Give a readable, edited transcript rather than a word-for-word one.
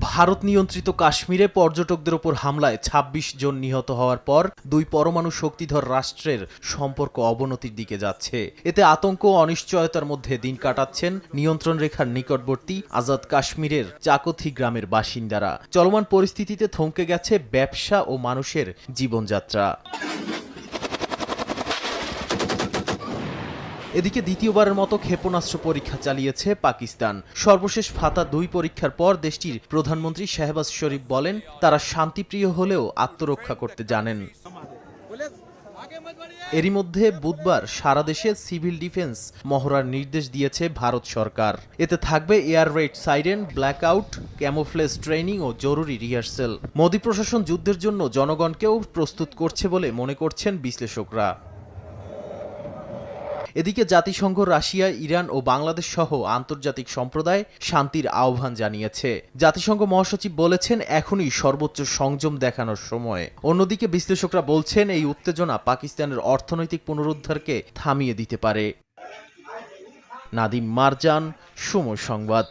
ভারত নিয়ন্ত্রিত কাশ্মীরে পর্যটকদের ওপর হামলায় ২৬ জন নিহত হওয়ার পর দুই পরমাণু শক্তিধর রাষ্ট্রের সম্পর্ক অবনতির দিকে যাচ্ছে। এতে আতঙ্ক ও অনিশ্চয়তার মধ্যে দিন কাটাচ্ছেন নিয়ন্ত্রণ রেখার নিকটবর্তী আজাদ কাশ্মীরের চাকথি গ্রামের বাসিন্দারা। চলমান পরিস্থিতিতে থমকে গেছে ব্যবসা ও মানুষের জীবনযাত্রা। এদিকে দ্বিতীয়বারের মতো ক্ষেপণাস্ত্র পরীক্ষা চালিয়েছে পাকিস্তান। সর্বশেষ ফাতা ২ পরীক্ষার পর দেশটির প্রধানমন্ত্রী শাহবাজ শরীফ বলেন, তারা শান্তিপ্রিয় হলেও আত্মরক্ষা করতে জানেন। এরই মধ্যে বুধবার সারা দেশে সিভিল ডিফেন্স মহড়ার নির্দেশ দিয়েছে ভারত সরকার। এতে থাকবে air raid siren, blackout, camouflage training ও জরুরি রিহার্সেল। মোদি প্রশাসন যুদ্ধের জন্য জনগণকেও প্রস্তুত করছে বলে মনে করছেন বিশ্লেষকরা। এদিকে জাতিসংঘ রাশিয়া, ইরান ও বাংলাদেশ সহ আন্তর্জাতিক সম্প্রদায় শান্তির আহ্বান জানিয়েছে। জাতিসংঘ মহাসচিব বলেছেন, এখনই সর্বোচ্চ সংযম দেখানোর সময়। অন্যদিকে বিশ্লেষকরা বলছেন, এই উত্তেজনা পাকিস্তানের অর্থনৈতিক পুনরুদ্ধারকে থামিয়ে দিতে পারে। নাদিম মারজান, সময় সংবাদ।